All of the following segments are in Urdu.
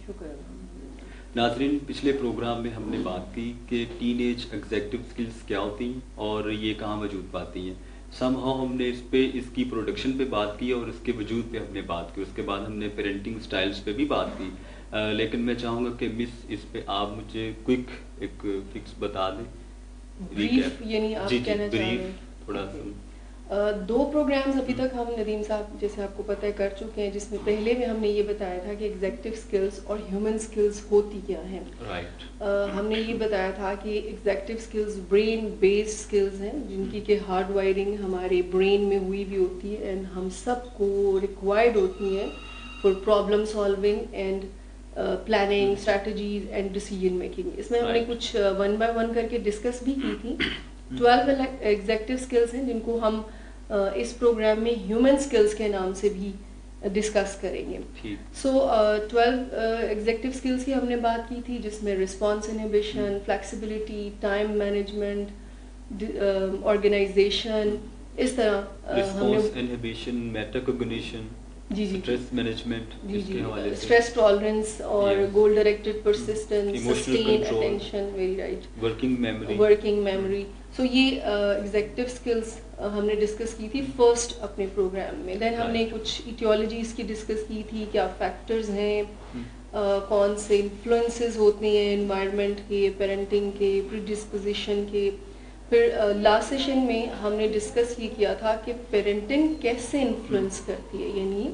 شکر. ناظرین، پچھلے پروگرام میں ہم نے بات کی کہ ٹین ایج ایگزیکٹو سکلز کیا ہوتی ہیں اور یہ کہاں وجود پاتی ہیں. سم ہاؤ ہم نے اس کی پروڈکشن پہ بات کی اور اس کے وجود پہ ہم نے بات کی. اس کے بعد ہم نے پیرنٹنگ سٹائلز پہ بھی بات کی. لیکن میں چاہوں گا کہ مس اس پہ آپ مجھے کوئک ایک فکس بتا دیں. بریف یعنی آپ کہنا چاہ رہے ہیں تھوڑا سا. 2 پروگرامز ابھی تک ہم ندیم صاحب جیسے آپ کو پتہ ہے کر چکے ہیں، جس میں پہلے میں ہم نے یہ بتایا تھا کہ ایگزیکٹو سکلز اور ہیومن سکلز ہوتی کیا ہیں. ہم نے یہ بتایا تھا کہ executive skills brain based skills ہیں، جن کی کہ ہارڈ وائرنگ ہمارے برین میں ہوئی بھی ہوتی ہے اینڈ ہم سب کو ریکوائرڈ ہوتی ہیں for problem solving and planning strategies and decision making. اس میں ہم نے کچھ 1 by 1 کر کے ڈسکس بھی کی تھی. 12 ایگزیکٹو سکلز ہیں جن کو ہم اس پروگرام میں ہیومن سکلز کے نام سے بھی ڈسکس کریں گے. سو 12 ایگزیکٹو سکلز کی ہم نے بات کی تھی، جس میں response inhibition, flexibility, time management, organisation, اس طرح ہم نے اسٹریس مینجمنٹ، اسٹریس ٹالرنس اور goal directed persistence, sustain attention, very right, working memory. So یہ ایگزیکٹو سکلز ہم نے ڈسکس کی تھی فرسٹ اپنے پروگرام میں. دین ہم نے کچھ ایٹیولوجیز کی ڈسکس کی تھی، کیا فیکٹرز ہیں، کون سے انفلوئنسز ہوتے ہیں انوائرمنٹ کے، پیرنٹنگ کے، پری ڈسپوزیشن کے. پھر لاسٹ سیشن میں ہم نے ڈسکس یہ کیا تھا کہ پیرنٹنگ کیسے انفلوئنس کرتی ہے، یعنی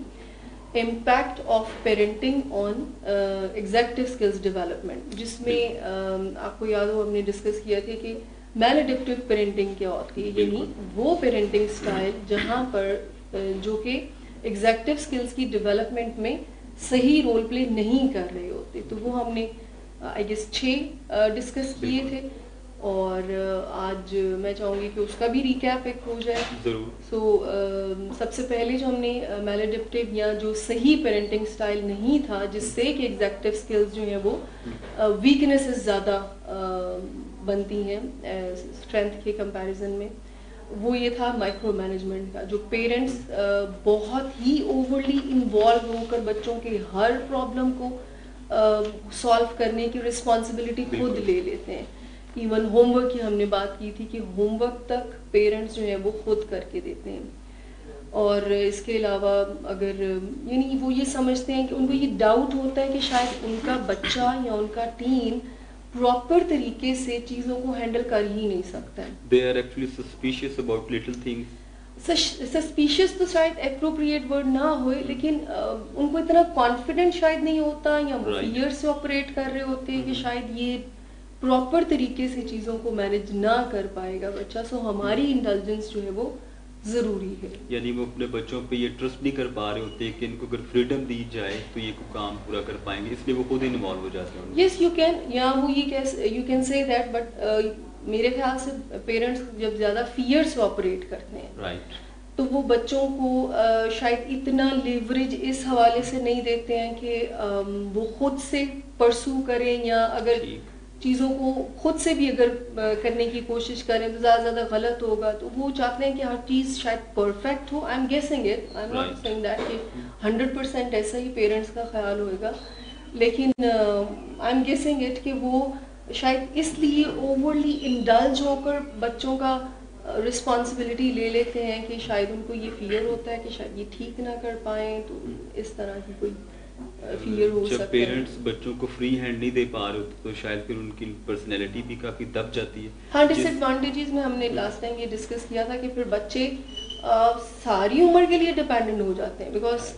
impact of parenting on executive skills development, جس میں آپ کو یاد ہو ہم نے ڈسکس کیا تھا کہ میل ایڈپٹیو پیرنٹنگ کیا ہوتی ہے، یعنی وہ پیرنٹنگ سٹائل جہاں پر جو کہ ایگزیکٹو سکلز کی ڈیولپمنٹ میں صحیح رول پلے نہیں کر رہے ہوتے. تو وہ ہم نے آئی گیس 6 ڈسکس کیے تھے، اور آج میں چاہوں گی کہ اس کا بھی ریکیپ ایک ہو جائے. سو سب سے پہلے جو ہم نے میل ایڈپٹیو یا جو صحیح پیرنٹنگ سٹائل نہیں تھا، جس سے کہ ایگزیکٹو سکلز جو ہیں وہ ویکنیسز زیادہ بنتی ہیں اسٹرینتھ کے کمپیریزن میں، وہ یہ تھا مائکرو مینجمنٹ کا. جو پیرنٹس بہت ہی اوورلی انوالو ہو کر بچوں کے ہر پرابلم کو سالو کرنے کی رسپانسبلٹی خود لے لیتے ہیں. ایون ہوم ورک کی ہم نے بات کی تھی کہ ہوم ورک تک پیرنٹس جو ہیں وہ خود کر کے دیتے ہیں. اور اس کے علاوہ اگر یعنی وہ یہ سمجھتے ہیں کہ ان کو یہ ڈاؤٹ ہوتا ہے کہ شاید ان کا بچہ یا ان کا ٹین پراپر طریقے سے چیزوں کو ہینڈل کر ہی نہیں سکتا ہے. They are actually suspicious about little things. Suspicious تو شاید اپروپریٹ ورڈ نہ ہوئے، لیکن ان کو اتنا کانفیڈنٹ شاید نہیں ہوتا، یا فیئر سے آپریٹ کر رہے ہوتے ہیں کہ شاید یہ پراپر طریقے سے چیزوں کو مینیج نہ کر پائے گا بچہ. سو ہماری انٹیلیجنس جو ہے وہ ضروری ہے. یعنی وہ اپنے بچوں پہ یہ ٹرسٹ نہیں کر پا رہے ہوتے کہ ان کو اگر فریڈم دی جائے تو یہ کوئی کام پورا کر پائیں گے، اس لیے وہ خود انوالو ہو جاتے ہیں. یس یو کین، یا وہ you can say that, but میرے خیال سے پیرنٹس جب زیادہ فیئر سے آپریٹ کرتے ہیں رائٹ، تو وہ بچوں کو شاید اتنا لیوریج اس حوالے سے نہیں دیتے ہیں کہ وہ خود سے پرسو کریں، یا اگر چیزوں کو خود سے بھی اگر کرنے کی کوشش کریں تو زیادہ زیادہ غلط ہوگا. تو وہ چاہتے ہیں کہ ہر چیز شاید پرفیکٹ ہو. I am guessing it, I am not seeing that کہ 100% ایسا ہی پیرنٹس کا خیال ہوئے گا، لیکن آئی ایم گیسنگ اٹ کہ وہ شاید اس لیے اوورلی انڈلج ہو کر بچوں کا رسپانسبلٹی لے لیتے ہیں کہ شاید ان کو یہ فیئر ہوتا ہے کہ شاید یہ ٹھیک نہ کر پائیں. تو اس طرح کی کوئی فیئر ہو سکتا ہے. جب پیرنٹس بچوں کو فری ہینڈ نہیں دے پا رہے ہوتے تو شاید پھر ان کی پرسنالٹی بھی کافی دب جاتی ہے. ہاں، ڈس ایڈوانٹیجز میں ہم نے لاسٹ ٹائم یہ ڈسکس کیا تھا کہ پھر بچے ساری عمر کے لیے ڈپینڈنٹ ہو جاتے ہیں، بیکاز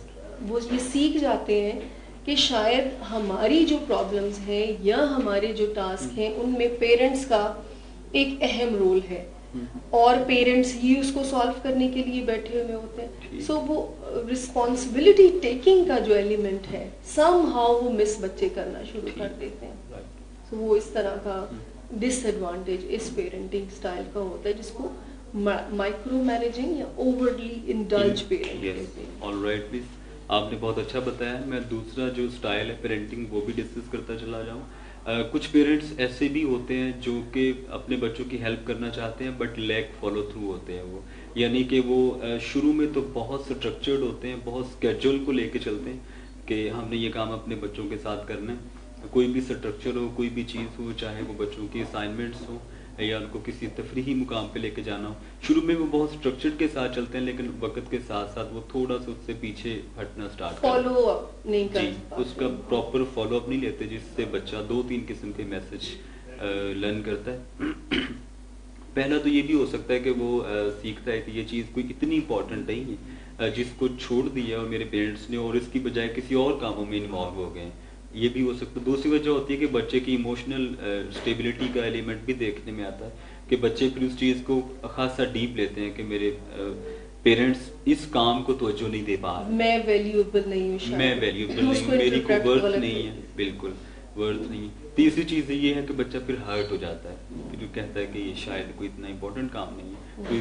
وہ یہ سیکھ جاتے ہیں کہ شاید ہماری جو پرابلمز ہیں یا ہمارے جو ٹاسک ہیں ان میں پیرنٹس کا ایک اہم رول ہے، اور پیرنٹس ہی اس کو سالو کرنے کے لیے بیٹھے ہوئے ہوتے ہیں. سو وہ رسپانسبلٹی ٹیکنگ کا جو ایلیمنٹ ہے سم ہاؤ وہ مس بچے کرنا شروع کر دیتے ہیں. سو وہ اس طرح کا ڈس ایڈوانٹیج اس پیرنٹنگ سٹائل کا ہوتا ہے جس کو مائکرو مینیجنگ یا اوورلی انڈلج پیرنٹ کہتے ہیں. آلرائٹ پلیز، آپ نے بہت اچھا بتایا. میں دوسرا جو سٹائل ہے پیرنٹنگ وہ بھی ڈسکس کرتا چلا جاؤں. کچھ پیرنٹس ایسے بھی ہوتے ہیں جو کہ اپنے بچوں کی ہیلپ کرنا چاہتے ہیں بٹ لیک فالو تھرو ہوتے ہیں. وہ یعنی کہ وہ شروع میں تو بہت اسٹرکچرڈ ہوتے ہیں، بہت اسکیجول کو لے کے چلتے ہیں، کہ ہم نے یہ کام اپنے بچوں کے ساتھ کرنا ہے. کوئی بھی اسٹرکچر ہو, کوئی بھی چیز ہو, چاہے وہ بچوں کی اسائنمنٹس ہوں یا ان کو کسی تفریحی مقام پہ لے کے جانا ہو, شروع میں وہ بہت اسٹرکچر کے ساتھ چلتے ہیں, لیکن وقت کے ساتھ ساتھ وہ تھوڑا سا اس سے پیچھے ہٹنا اسٹارٹ فالو اپ نہیں جی, اس کا پراپر فالو اپ نہیں لیتے, جس سے بچہ 2-3 قسم کے میسج لرن کرتا ہے. پہلا تو یہ بھی ہو سکتا ہے کہ وہ سیکھتا ہے کہ یہ چیز کوئی اتنی امپورٹنٹ نہیں ہے جس کو چھوڑ دیا اور میرے پیرنٹس نے, اور اس کی بجائے کسی اور کاموں میں انوالو ہو گئے ہیں. یہ بھی ہو سکتا ہے. دوسری وجہ ہوتی ہے کہ بچے کی ایموشنل اسٹیبلٹی کا ایلیمنٹ بھی دیکھنے میں آتا ہے, کہ بچے پھر اس چیز کو خاصا ڈیپ لیتے ہیں کہ میرے پیرنٹس اس کام کو توجہ نہیں دے پا رہے, میں ویلیوبل نہیں ہوں, میں ویلیوبل نہیں ہوں, میری کوئی ورتھ نہیں ہے, بالکل ورتھ نہیں. تیسری چیز یہ ہے کہ بچہ پھر ہرٹ ہو جاتا ہے, کہ جو کہتا ہے کہ یہ شاید کوئی اتنا امپورٹنٹ کام نہیں ہے. تو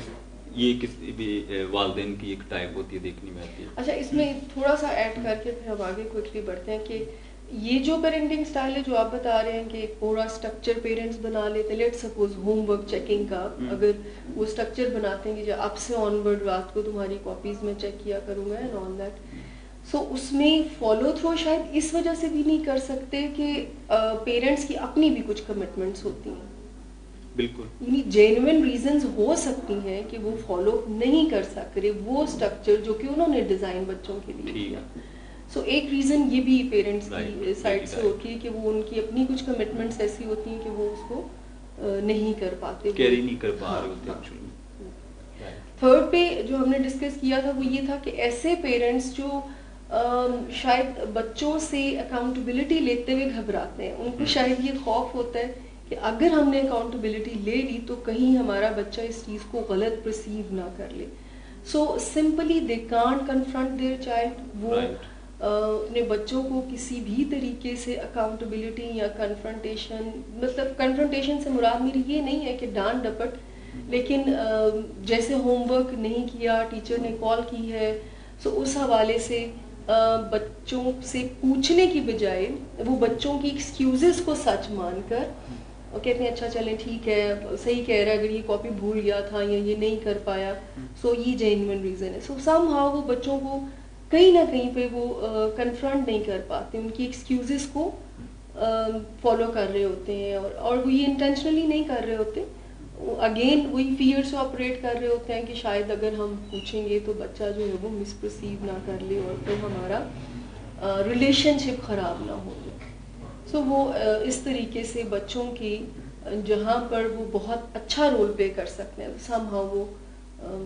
یہ کسی بھی والدین کی ایک ٹائپ ہوتی ہے, دیکھنے میں آتی ہے. اچھا, اس میں تھوڑا سا ایڈ کر کے پھر ہم آگے کوئکلی بڑھتے ہیں کہ یہ جو پیرنٹنگ سٹائل ہے جو آپ بتا رہے ہیں کہ ایک پورا اسٹرکچر پیرنٹس بنا لیتے ہیں, let suppose home work checking کا, اگر وہ اسٹرکچر بناتے ہیں کہ جو اب سے آن ورڈ رات کو تمہاری کاپیز میں چیک کیا کروں گا اینڈ آل دیٹ, سو اس میں فالو تھرو شاید اس وجہ سے بھی نہیں کر سکتے کہ پیرنٹس کی اپنی بھی کچھ کمٹمنٹس ہوتی ہیں. بالکل, یعنی جینوئن ریزنز ہو سکتی ہیں کہ وہ فالو نہیں کر سک رہے وہ اسٹرکچر جو کہ انہوں نے ڈیزائن بچوں کے لیے کیا. سو ایک ریزن یہ بھی پیرنٹس کی سائڈ سے ہوتی ہے کہ وہ ان کی اپنی کچھ کمٹمنٹس ایسی ہوتی ہیں کہ وہ اس کو نہیں کر پاتے, کیری نہیں کر پا رہے ہوتے ایکچولی. تھرڈ پہ جو ہم نے ڈسکس کیا تھا وہ یہ تھا کہ ایسے پیرنٹس جو شاید بچوں سے اکاؤنٹیبلٹی لیتے ہوئے گھبراتے ہیں, ان کو شاید یہ خوف ہوتا ہے کہ اگر ہم نے اکاؤنٹیبلٹی لے لی تو کہیں ہمارا بچہ اس چیز کو غلط پرسیو نہ کر لے. So simply they can't confront their child, وہ اپنے بچوں کو کسی بھی طریقے سے اکاؤنٹیبلٹی یا کنفرنٹیشن, مطلب کنفرنٹیشن سے مراد میری یہ نہیں ہے کہ ڈانٹ ڈپٹ, لیکن جیسے ہوم ورک نہیں کیا, ٹیچر نے کال کی ہے, سو اس حوالے سے بچوں سے پوچھنے کی بجائے وہ بچوں کی ایکسکیوزز کو سچ مان کر اور کہتے ہیں اچھا چلیں ٹھیک ہے, صحیح کہہ رہا ہے, اگر یہ کاپی بھول گیا تھا یا یہ نہیں کر پایا, سو یہ جینوئن ریزن ہے. سو سم ہاؤ وہ بچوں کو کہیں نہ کہیں پہ وہ کنفرنٹ نہیں کر پاتے, ان کی ایکسکیوزز کو فالو کر رہے ہوتے ہیں, اور وہ یہ انٹینشنلی نہیں کر رہے ہوتے, اگین وہی فیئر سے آپریٹ کر رہے ہوتے ہیں کہ شاید اگر ہم پوچھیں گے تو بچہ جو ہے وہ مس پرسیو نہ کر لے اور تو ہمارا ریلیشن شپ خراب نہ ہو جائے. سو وہ اس طریقے سے بچوں کی جہاں پر وہ بہت اچھا رول پلے کر سکتے ہیں, سم ہاؤ وہ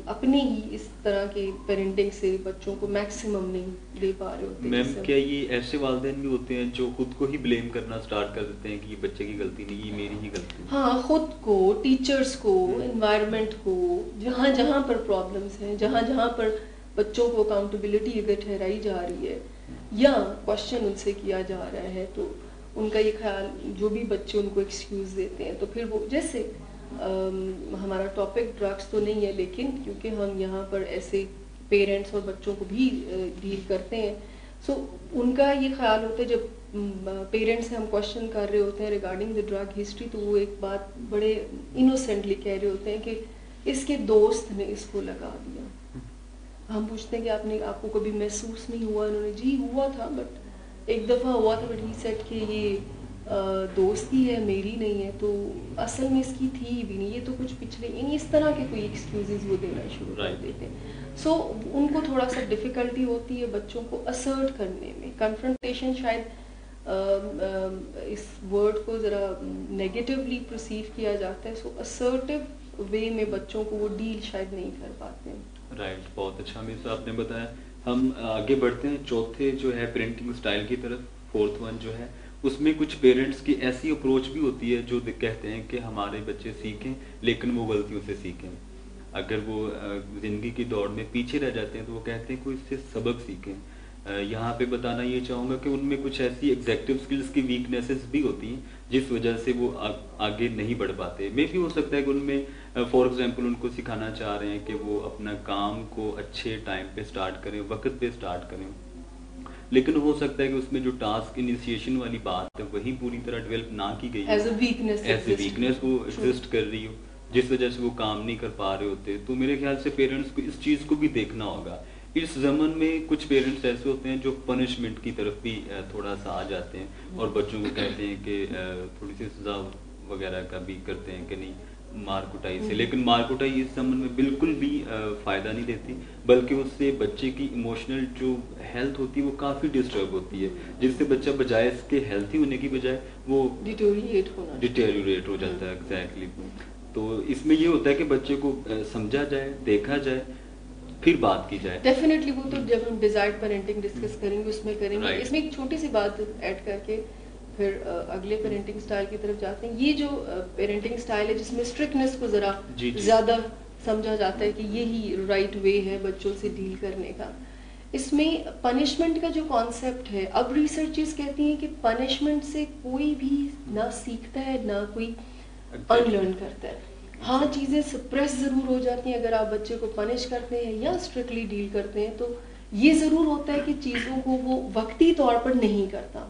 اپنی ہی اس طرح کے پیرنٹنگ سے بچوں کو میکسیمم نہیں دے پا رہے ہوتے. میم کیا یہ ایسے والدین بھی ہوتے ہیں جو خود کو ہی بلیم کرنا سٹارٹ کر دیتے ہیں کہ یہ بچے کی غلطی نہیں, یہ میری ہی غلطی؟ ہاں, خود کو, ٹیچرس کو, انوائرمنٹ کو, جہاں جہاں پر پرابلمس ہیں, جہاں جہاں پر بچوں کو اکاؤنٹیبلٹی اگر ٹھہرائی جا رہی ہے یا کوشچن ان سے کیا جا رہا ہے تو ان کا یہ خیال, جو بھی بچے ان کو ایکسکیوز دیتے ہیں, تو پھر وہ جیسے ہمارا ٹاپک ڈرگس تو نہیں ہے, لیکن کیونکہ ہم یہاں پر ایسے پیرنٹس اور بچوں کو بھی ڈیل کرتے ہیں, سو ان کا یہ خیال ہوتا ہے جب پیرنٹس سے ہم کوشچن کر رہے ہوتے ہیں ریگارڈنگ دا ڈرگ ہسٹری, تو وہ ایک بات بڑے انوسینٹلی کہہ رہے ہوتے ہیں کہ اس کے دوست نے اس کو لگا دیا. ہم پوچھتے ہیں کہ آپ کو کبھی محسوس نہیں ہوا؟ انہوں نے جی ہوا تھا, بٹ ایک دفعہ ہوا تھا, بٹ ہی سیٹ کہ یہ دوست کی ہے, میری نہیں ہے, تو اصل میں اس کی تھی بھی نہیں, یہ تو کچھ پچھلے, یعنی اس طرح کے کوئی ایکسکیوزز وہ دینا شروع کر دیتے ہیں. سو ان کو تھوڑا سا ڈفیکلٹی ہوتی ہے بچوں کو اسرٹ کرنے میں. کنفرنٹیشن شاید اس ورڈ کو ذرا نیگیٹیولی پرسیو کیا جاتا ہے, سو اسرٹیو وے میں بچوں کو وہ ڈیل شاید نہیں کر پاتے ہیں. رائٹ, بہت اچھا مرزا آپ نے بتایا. ہم آگے بڑھتے ہیں چوتھے جو ہے پرنٹنگ اسٹائل کی طرف. فورتھ ون جو ہے اس میں کچھ پیرنٹس کی ایسی اپروچ بھی ہوتی ہے جو کہتے ہیں کہ ہمارے بچے سیکھیں لیکن وہ غلطیوں سے سیکھیں. اگر وہ زندگی کی دوڑ میں پیچھے رہ جاتے ہیں تو وہ کہتے ہیں کوئی اس سے سبق سیکھیں. یہاں پہ بتانا یہ چاہوں گا کہ ان میں کچھ ایسی ایگزیکٹو اسکلس کی ویکنیسز بھی ہوتی ہیں جس وجہ سے وہ آگے نہیں بڑھ پاتے. میں بھی ہو سکتا ہے کہ ان میں فار ایگزامپل ان کو سکھانا چاہ رہے ہیں کہ وہ اپنا کام کو اچھے ٹائم پہ سٹارٹ کریں, وقت پہ سٹارٹ کریں, لیکن ہو سکتا ہے کہ اس میں جو ٹاسک انیشیشن والی بات ہے وہی پوری طرح ڈیولپ نہ کی گئی, ایز اے ویکنیس وہ ایگزسٹ کر رہی ہو, جس وجہ سے وہ کام نہیں کر پا رہے ہوتے. تو میرے خیال سے پیرنٹس کو اس چیز کو بھی دیکھنا ہوگا. اس زمن میں کچھ پیرنٹس ایسے ہوتے ہیں جو پنشمنٹ کی طرف بھی تھوڑا سا آ جاتے ہیں اور بچوں کو کہتے ہیں کہ تھوڑی سی سزا وغیرہ کا بھی کرتے ہیں کہ نہیں مار کٹائی سے، لیکن مار کٹائی اس زمن میں بالکل بھی فائدہ نہیں دیتی، بلکہ اس سے بچے کی ایموشنل جو ہیلتھ ہوتی ہے وہ کافی ڈسٹرب ہوتی ہے، جس سے بچہ بجائے اس کے ہیلتھی ہونے کی بجائے وہ ڈیٹیریوریٹ ہو جاتا ہے. ایگزیکٹلی. تو اس میں یہ ہوتا ہے کہ بچے کو سمجھا جائے، دیکھا جائے، پھر بات کی جائے. ڈیفینیٹلی وہ تو جب ہم ڈیزائرڈ پیرنٹنگ ڈسکس کریں گے اس میں کریں گے. اس میں ایک چھوٹی سی بات ایڈ کر کے پھر اگلے پیرنٹنگ سٹائل کی طرف جاتے ہیں. یہ جو پیرنٹنگ سٹائل ہے جس میں اسٹرکٹنس کو ذرا زیادہ سمجھا جاتا ہے کہ یہی رائٹ وے ہے بچوں سے ڈیل کرنے کا، اس میں پنشمنٹ کا جو کانسیپٹ ہے، اب ریسرچز کہتی ہیں کہ پنشمنٹ سے کوئی بھی نہ سیکھتا ہے نہ کوئی ان لرن کرتا ہے. ہاں چیزیں سپریس ضرور ہو جاتی ہیں اگر آپ بچے کو پنش کرتے ہیں یا اسٹرکٹلی ڈیل کرتے ہیں، تو یہ ضرور ہوتا ہے کہ چیزوں کو وہ وقتی طور پر نہیں کرتا،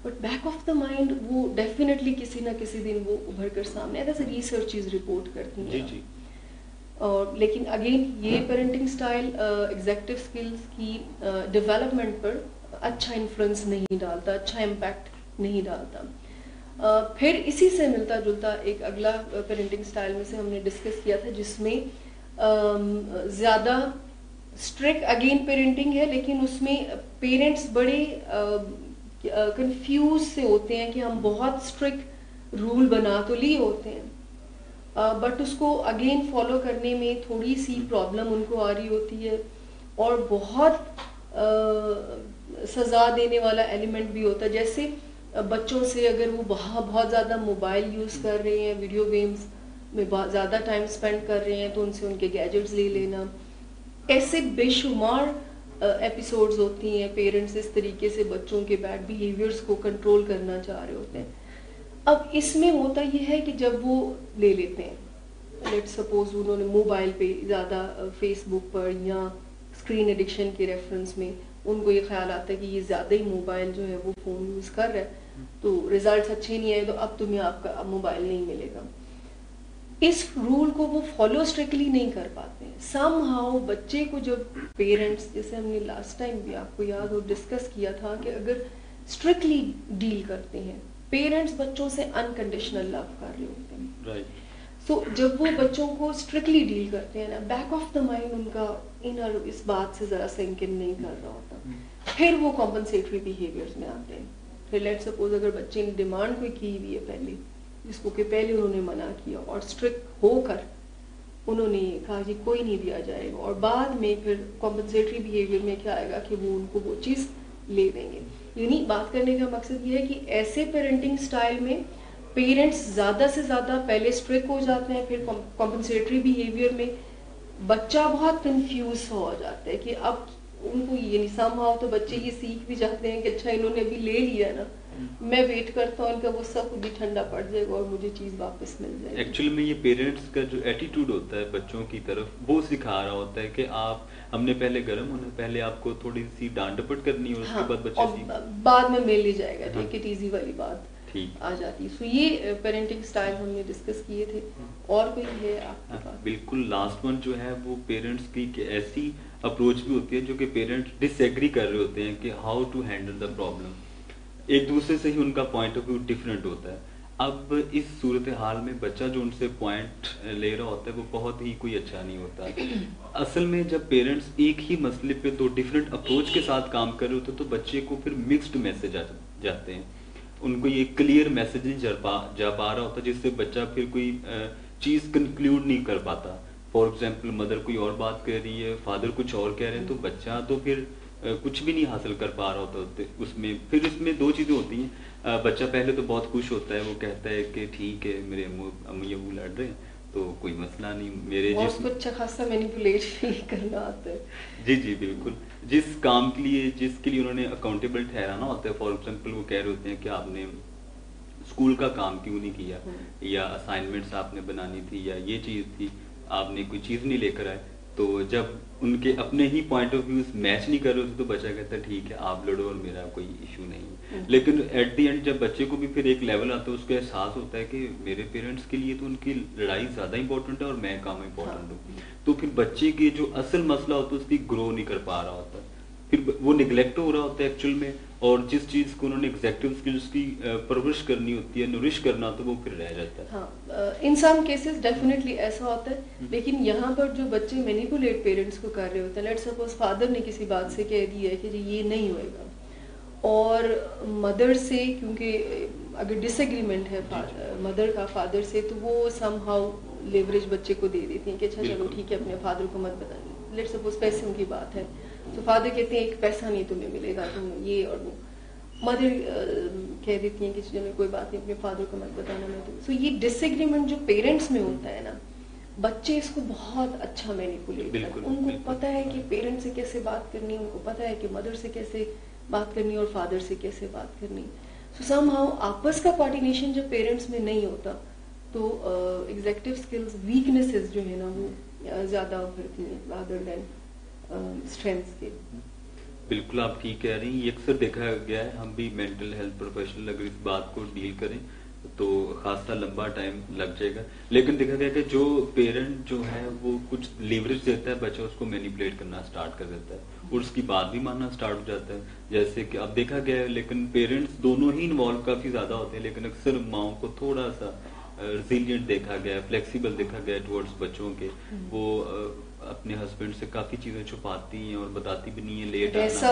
but back of the mind وہ ڈیفینیٹلی کسی نہ کسی دن وہ ابھر کر سامنے آتا ہے. ریسرچز رپورٹ کرتی ہیں. جی. اور لیکن اگین یہ پیرنٹنگ سٹائل ایگزیکٹو اسکلز کی ڈیولپمنٹ پر اچھا انفلوئنس نہیں ڈالتا، اچھا امپیکٹ نہیں ڈالتا. پھر اسی سے ملتا جلتا ایک اگلا پیرنٹنگ سٹائل میں سے ہم نے ڈسکس کیا تھا جس میں زیادہ اسٹرکٹ اگین پیرنٹنگ ہے، لیکن اس میں پیرنٹس بڑے کنفیوز سے ہوتے ہیں کہ ہم بہت اسٹرکٹ رول بنا تو لیے ہوتے ہیں بٹ اس کو اگین فالو کرنے میں تھوڑی سی پرابلم ان کو آ رہی ہوتی ہے، اور بہت سزا دینے والا ایلیمنٹ بھی ہوتا ہے. جیسے بچوں سے اگر وہ بہت زیادہ موبائل یوز کر رہے ہیں، ویڈیو گیمز میں بہت زیادہ ٹائم اسپینڈ کر رہے ہیں، تو ان سے ان کے گیجٹس لے لینا، ایسے بے شمار ایپیسوڈز ہوتی ہیں. پیرنٹس اس طریقے سے بچوں کے بیڈ بیہیویئرس کو کنٹرول کرنا چاہ رہے ہوتے ہیں. اب اس میں ہوتا یہ ہے کہ جب وہ لے لیتے ہیں، لیٹ سپوز انہوں نے موبائل پہ زیادہ فیس بک پر یا اسکرین ایڈکشن کے ریفرنس میں ان کو یہ خیال آتا ہے کہ یہ زیادہ ہی موبائل جو ہے وہ فون یوز کر رہا ہے تو ریزلٹس اچھے نہیں آئے، تو اب تمہیں آپ کا موبائل نہیں ملے گا. اس رول کو وہ فالو اسٹرکٹلی نہیں کر پاتے ہیں. سم ہاؤ بچے کو جب پیرنٹس، جیسے ہم نے لاسٹ ٹائم بھی آپ کو یاد ہو ڈسکس کیا تھا کہ اگر اسٹرکٹلی ڈیل کرتے ہیں، پیرنٹس بچوں سے انکنڈیشنل لو کر رہے ہوتے ہیں. سو جب وہ بچوں کو اسٹرکٹلی ڈیل کرتے ہیں نا، back of the mind in کا انر اس بات سے ذرا سنک ان نہیں کر رہا ہوتا، پھر وہ کمپنسیٹری بیہیویئرز میں آتے ہیں. پھر لیٹ سپوز اگر بچے نے ڈیمانڈ کوئی کی ہوئی ہے پہلے، جس کو کہ پہلے انہوں نے منع کیا اور اسٹرکٹ ہو کر انہوں نے کہا کہ کوئی نہیں دیا جائے گا، اور بعد میں پھر کمپنسیٹری بیہیویئر میں کیا آئے گا کہ وہ ان کو وہ چیز لے دیں گے. یعنی بات کرنے کا مقصد یہ ہے کہ ایسے پیرنٹنگ سٹائل میں پیرنٹس زیادہ سے زیادہ پہلے اسٹرکٹ ہو جاتے ہیں، پھر کمپنسیٹری بیہیویئر میں بچہ بہت کنفیوز ہو جاتا ہے کہ اب ان کو یعنی سم ہاؤ تو بچے یہ سیکھ بھی جاتے ہیں کہ اچھا انہوں نے ابھی لے لیا نا، میں ویٹ کرتا ہوں ان کا غصہ خود ہی ٹھنڈا پڑ جائے گا اور مجھے چیز واپس مل جائے گی. ایکچولی میں یہ پیرنٹس کا جو ایٹیٹیوڈ ہوتا ہے بچوں کی طرف وہ سکھا رہا ہوتا ہے کہ آپ ہم نے پہلے گرم ہونا، پہلے آپ کو تھوڑی سی ڈانٹ ڈپٹ کرنی ہے اور اس کے بعد بچے بعد میں مل ہی جائے گا. ٹیک اٹ ایزی والی بات آ جاتی ہے. سو یہ پیرنٹنگ سٹائل ہم نے ڈسکس کیے تھے. اور کوئی ہے آپ کے پاس؟ بالکل لاسٹ ون جو ہے وہ پیرنٹس کی ایسی اپروچ بھی ہوتی ہے جو کہ پیرنٹس ڈس ایگری کر رہے ہوتے ہیں کہ how to handle the problem. ایک دوسرے سے ہی ان کا پوائنٹ آف ویو ڈفرینٹ ہوتا ہے. اب اس صورتحال میں بچہ جو ان سے پوائنٹ لے رہا ہوتا ہے وہ بہت ہی کوئی اچھا نہیں ہوتا. اصل میں جب پیرنٹس ایک ہی مسئلے پہ دو ڈفرینٹ اپروچ کے ساتھ کام کر رہے ہوتے ہیں تو بچے کو پھر مکسڈ میسج آ جاتے ہیں. ان کو یہ کلیئر میسج نہیں جا پا رہا ہوتا، جس سے بچہ پھر کوئی چیز کنکلوڈ نہیں کر پاتا. فار ایگزامپل مدر کوئی اور بات کہہ رہی ہے، فادر کچھ اور کہہ رہے ہیں، تو بچہ تو پھر کچھ بھی نہیں حاصل کر پا رہا ہوتا اس میں. پھر اس میں دو چیزیں ہوتی ہیں. بچہ پہلے تو بہت خوش ہوتا ہے، وہ کہتا ہے کہ ٹھیک ہے میرے امی ابو لڑ رہے ہیں تو کوئی مسئلہ نہیں، میرے اس کو اچھا خاصا مینیپولیٹ کرنا آتا ہے. جی بالکل. جس کام کے لیے جس کے لیے انہوں نے اکاؤنٹیبل ٹھہرانا ہوتا ہے، فار ایگزامپل وہ کہہ رہے ہوتے ہیں کہ آپ نے اسکول کا کام کیوں نہیں کیا، یا اسائنمنٹس آپ نے بنانی تھی، یا یہ چیز تھی آپ نے کوئی چیز نہیں لے کر آئے، تو جب ان کے اپنے ہی پوائنٹ آف ویوز میچ نہیں کر رہے ہوتے تو بچہ کہتا ہے ٹھیک ہے آپ لڑو اور میرا کوئی ایشو نہیں. لیکن ایٹ دی اینڈ جب بچے کو بھی پھر ایک لیول آتا ہے اس کو احساس ہوتا ہے کہ میرے پیرنٹس کے لیے تو ان کی لڑائی زیادہ امپورٹنٹ ہے اور میں کام امپورٹنٹ ہوں, تو پھر بچے کے جو اصل مسئلہ ہوتا ہے اس کی گرو نہیں کر پا رہا ہوتا, پھر وہ نگلیکٹ ہو رہا ہوتا ہے ایکچوئل میں, اور جس چیز کو انہوں نے ایگزیکٹو اسکلس کی پرورش کرنی ہوتی ہے, نورش کرنا ہوتا ہے, وہ پھر رہ جاتا ہے. ہاں, ان سم کیسز ڈیفینیٹلی ایسا ہوتا ہے, لیکن یہاں پر جو بچے مینیپولیٹ پیرنٹس کو کر رہے ہوتے ہیں, لیٹ سپوز فادر نے کسی بات سے کہہ دیا ہے کہ جی یہ نہیں ہوئے گا, اور مدر سے کیونکہ اگر ڈس ایگریمنٹ ہے مدر کا فادر سے, تو وہ سم ہاؤ لیوریج بچے کو دے دیتی ہیں کہ اچھا چلو ٹھیک ہے اپنے فادر کو مت بتائیں. لیٹ سپوز پیسوں کی بات ہے تو فادر کہتے ہیں ایک پیسہ نہیں تمہیں ملے گا, تم یہ اور وہ. مدر کہہ دیتی ہیں کہ چلو کوئی بات نہیں اپنے فادر کو مت بتانا. میں تو سو یہ ڈس ایگریمنٹ جو پیرنٹس میں ہوتا ہے نا, بچے اس کو بہت اچھا مینیپولیٹ کرتے ہیں. ان کو پتا ہے کہ پیرنٹ سے کیسے بات کرنی, ان کو پتا ہے کہ مدر سے کیسے بات کرنی اور فادر سے کیسے بات کرنی. سو سم ہاؤ آپس کا کوآرڈینیشن جب پیرنٹس میں نہیں ہوتا تو ایگزیکٹو اسکلز ویکنیسز جو ہے نا وہ زیادہ ابھرتی ہیں رادر دین اسٹرینتھس کے. بالکل آپ ٹھیک کہہ رہی ہیں, یہ اکثر دیکھا گیا ہے. ہم بھی مینٹل ہیلتھ پروفیشنل اگر اس بات کو ڈیل کریں تو خاصا لمبا ٹائم لگ جائے گا, لیکن دیکھا گیا کہ جو پیرنٹ جو ہے وہ کچھ لیوریج دیتا ہے, بچہ اس کو مینیپولیٹ کرنا اسٹارٹ کر دیتا ہے اور اس کی بات بھی ماننا اسٹارٹ ہو جاتا ہے. جیسے کہ اب دیکھا گیا ہے, لیکن پیرنٹس دونوں ہی انوالو کافی زیادہ ہوتے ہیں, لیکن اکثر ماؤں کو تھوڑا سا ریزیلینٹ دیکھا گیا, فلیکسیبل دیکھا گیا ٹورڈز بچوں کے. وہ اپنے ہسبینڈ سے کافی چیزیں چھپاتی ہیں اور بتاتی بھی نہیں ہے لیٹ ایسا.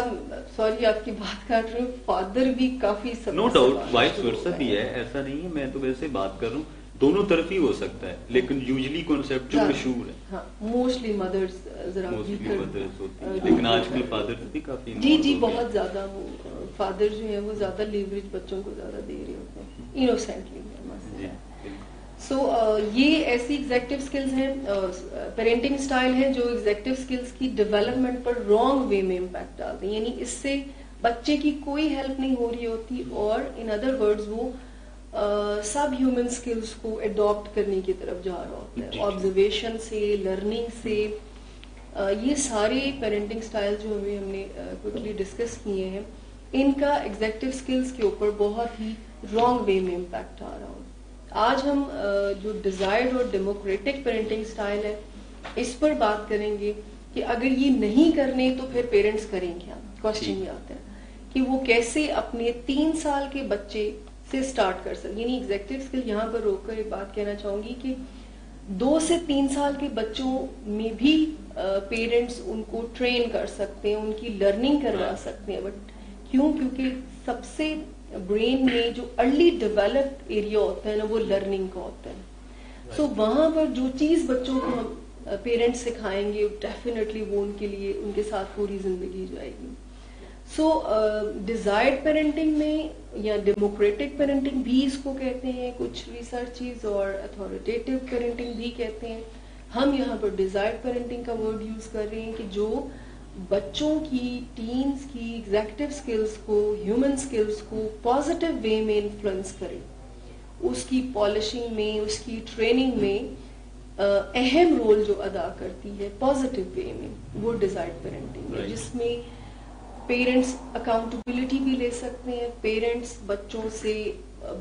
سوری آپ کی بات کاٹ رہی ہوں, فادر بھی کافی نو ڈاؤٹ وائس ورسا بھی ہے, ایسا نہیں ہے. میں تو ویسے بات کر رہا ہوں, دونوں طرف ہی ہو سکتا ہے, لیکن یوزلی کانسیپٹ جو مشہور ہے موسٹلی مدرز ذرا مدرس ہوتی ہیں, لیکن آج کل فادرز بھی کافی جی بہت زیادہ. وہ فادر جو ہے وہ زیادہ لیوریج بچوں کو زیادہ دے رہے ہوتے ہیں انوسینٹلی. سو یہ ایسی ایگزیکٹو اسکلز ہیں, پیرنٹنگ اسٹائل ہیں جو ایگزیکٹو اسکلز کی ڈیولپمنٹ پر رانگ وے میں امپیکٹ ڈالتے ہیں. یعنی اس سے بچے کی کوئی ہیلپ نہیں ہو رہی ہوتی, اور ان ادر ورڈز وہ سب ہیومن اسکلز کو اڈاپٹ کرنے کی طرف جا رہا ہوتا ہے, آبزرویشن سے, لرننگ سے. یہ سارے پیرنٹنگ اسٹائل جو ہم نے کوئکلی ڈسکس کیے ہیں, ان کا ایگزیکٹو اسکلز کے اوپر بہت ہی رانگ وے میں امپیکٹ آ رہا ہوتا ہے. آج ہم جو ڈیزائرڈ اور ڈیموکریٹک پیرنٹنگ اسٹائل ہے اس پر بات کریں گے کہ اگر یہ نہیں کرنے تو پھر پیرنٹس کریں کیا. کوشچن یہ آتا ہے کہ وہ کیسے اپنے 3 سال کے بچے سے سٹارٹ کر سکتے. یعنی ایگزیکٹو اسکل یہاں پر روک کر ایک بات کہنا چاہوں گی کہ 2 سے 3 سال کے بچوں میں بھی پیرنٹس ان کو ٹرین کر سکتے ہیں, ان کی لرننگ کروا سکتے ہیں. بٹ کیوں؟ کیونکہ سب سے برین میں جو ارلی ڈیولپڈ ایریا ہوتا ہے نا وہ لرننگ کا ہوتا ہے. سو وہاں پر جو چیز بچوں کو ہم پیرنٹس سکھائیں گے ڈیفینیٹلی وہ ان کے لیے ان کے ساتھ پوری زندگی جائے گی. سو ڈیزائرڈ پیرنٹنگ میں یا ڈیموکریٹک پیرنٹنگ بھی اس کو کہتے ہیں کچھ ریسرچز, اور اتھارٹیٹیو پیرنٹنگ بھی کہتے ہیں. ہم یہاں پر ڈیزائرڈ پیرنٹنگ کا ورڈ یوز کر رہے ہیں کہ جو بچوں کی, ٹینز کی ایگزیکٹو اسکلز کو, ہیومن اسکلز کو پازیٹیو وے میں انفلوئنس کرے, اس کی پالشنگ میں, اس کی ٹریننگ میں اہم رول جو ادا کرتی ہے پازیٹیو وے میں, وہ ڈیزائرڈ پیرنٹنگ ہے. جس میں پیرنٹس اکاؤنٹیبلٹی بھی لے سکتے ہیں. پیرنٹس بچوں سے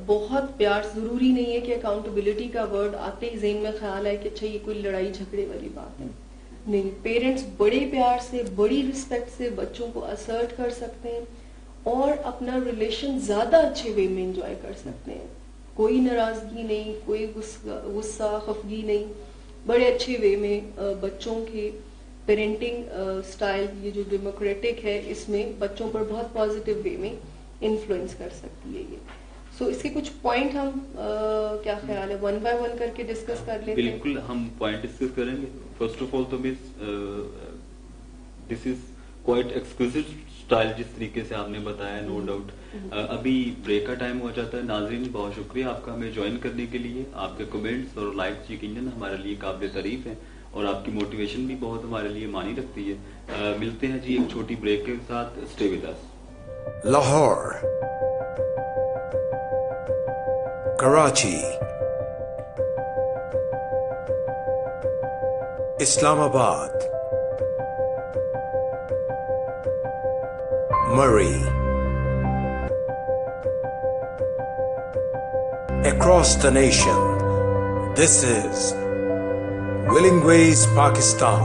بہت پیار, ضروری نہیں ہے کہ اکاؤنٹیبلٹی کا ورڈ آتے ہی ذہن میں خیال ہے کہ اچھا یہ کوئی لڑائی جھگڑے والی بات ہے. نہیں, پیرنٹس بڑے پیار سے, بڑی رسپیکٹ سے بچوں کو اسرٹ کر سکتے ہیں اور اپنا ریلیشن زیادہ اچھے وے میں انجوائے کر سکتے ہیں. کوئی ناراضگی نہیں, کوئی غصہ خفگی نہیں, بڑے اچھے وے میں بچوں کے پیرنٹنگ سٹائل یہ جو ڈیموکریٹک ہے اس میں بچوں پر بہت پازیٹیو وے میں انفلوئنس کر سکتی ہے یہ. سو اس کے کچھ پوائنٹ ہم کیا خیال ہے 1 بائی 1 کر کے ڈسکس کر لیتے ہیں. بالکل ہم پوائنٹ ڈسکس کریں گے. فرسٹ آف آل تو دس از کوائٹ ایکسکلوسیو اسٹائل جس طریقے سے آپ نے بتایا, نو ڈاؤٹ. ابھی بریک کا ٹائم ہو جاتا ہے. ناظرین بہت شکریہ آپ کا ہمیں جوائن کرنے کے لیے. آپ کے کمنٹس اور لائکس یقیناً ہمارے لیے قابل تعریف ہیں اور آپ کی موٹیویشن بھی بہت ہمارے لیے معنی رکھتی ہے. ملتے ہیں جی ایک چھوٹی بریک کے ساتھ. Stay with us. Lahore, Karachi, Islamabad, Murray. Across the nation, this is Willing Ways, Pakistan.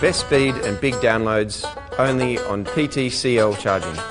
Best speed and big downloads only on PTCL charging.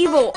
Evo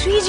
3G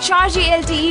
4G LTE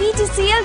PTCL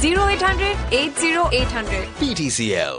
0800 80800। PTCL।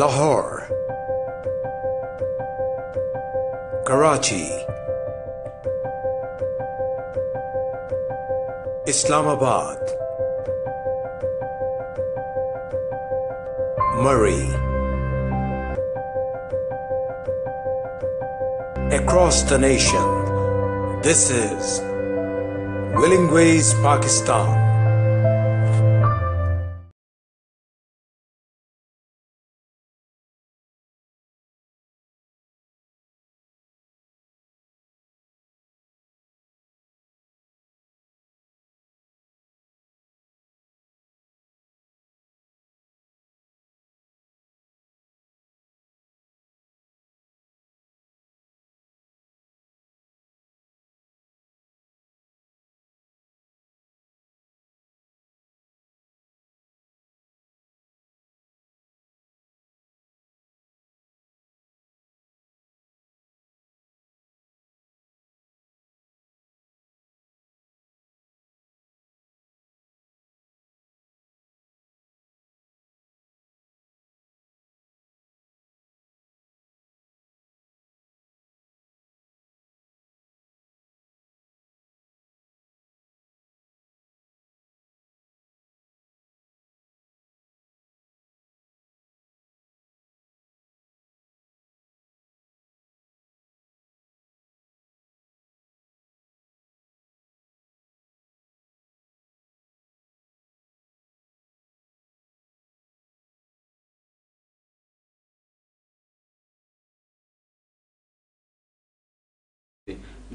Lahore, Karachi, Islamabad, Murray. Across the nation, this is Willing Ways, Pakistan.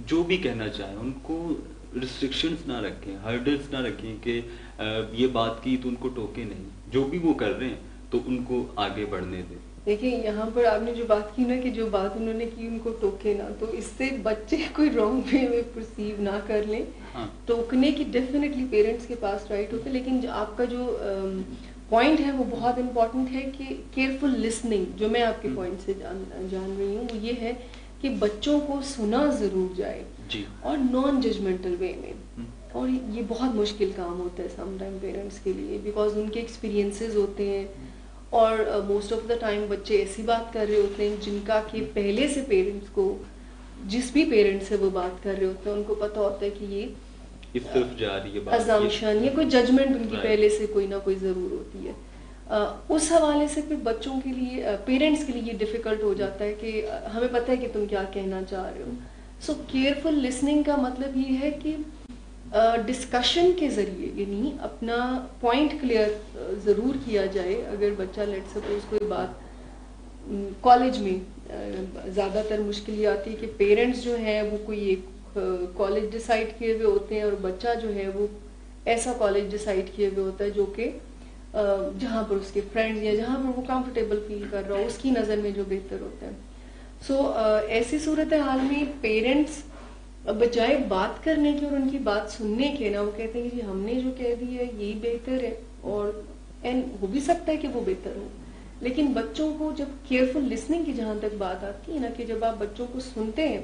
جو بھی کہنا چاہیں ان کو ریسٹرکشنز نہ رکھیں, ہرڈلز نہ رکھیں کہ یہ بات کی تو ان کو ٹوکے نہیں, جو بھی وہ کر رہے ہیں تو ان کو آگے بڑھنے دیں. دیکھیں یہاں پر آپ نے جو بات کی نا کہ جو بات انہوں نے کی ان کو ٹوکے نہ, تو اس سے بچے کوئی رانگ وے میں پرسیو نہ کر لیں. ٹوکنے کی ڈیفینیٹلی پیرنٹس کے پاس رائٹ ہوتا ہے, لیکن آپ کا جو پوائنٹ ہے وہ بہت امپورٹنٹ ہے کہ کیئرفل لسننگ, جو میں آپ کے پوائنٹ سے جان رہی ہوں, وہ یہ ہے کہ بچوں کو سنا ضرور جائے اور نان ججمنٹل وے میں. اور یہ بہت مشکل کام ہوتا ہے سم ٹائم پیرنٹس کے لیے, بیکاز ان کے ایکسپیرینسز ہوتے ہیں اور موسٹ آف دا ٹائم بچے ایسی بات کر رہے ہوتے ہیں جن کا کہ پہلے سے پیرنٹس کو, جس بھی پیرنٹ سے وہ بات کر رہے ہوتے ہیں ان کو پتا ہوتا ہے کہ یہ اس طرف جا رہی ہے بات, assumption یا کوئی ججمنٹ ان کی پہلے سے کوئی نہ کوئی ضرور ہوتی ہے. اس حوالے سے پھر بچوں کے لیے, پیرنٹس کے لیے یہ ڈیفیکلٹ ہو جاتا ہے کہ ہمیں پتہ ہے کہ تم کیا کہنا چاہ رہے ہو. سو کیئرفل لسننگ کا مطلب یہ ہے کہ ڈسکشن کے ذریعے, یعنی اپنا پوائنٹ کلیئر ضرور کیا جائے. اگر بچہ لیٹ سپوز کوئی بات کالج میں, زیادہ تر مشکل یہ آتی ہے کہ پیرنٹس جو ہیں وہ کوئی ایک کالج ڈیسائیڈ کیے ہوئے ہوتے ہیں اور بچہ جو ہے وہ ایسا کالج ڈیسائیڈ کیے ہوئے ہوتا ہے جو کہ جہاں پر اس کے فرینڈز یا جہاں پر وہ کمفرٹیبل فیل کر رہا ہو, اس کی نظر میں جو بہتر ہوتا ہے. سو ایسی صورتحال میں پیرنٹس بجائے بات کرنے کے اور ان کی بات سننے کے نا, وہ کہتے ہیں کہ جی ہم نے جو کہہ دیا ہے یہی بہتر ہے, اور ہو بھی سکتا ہے کہ وہ بہتر ہو. لیکن بچوں کو جب کیئرفل لسننگ کی جہاں تک بات آتی ہے نا, کہ جب آپ بچوں کو سنتے ہیں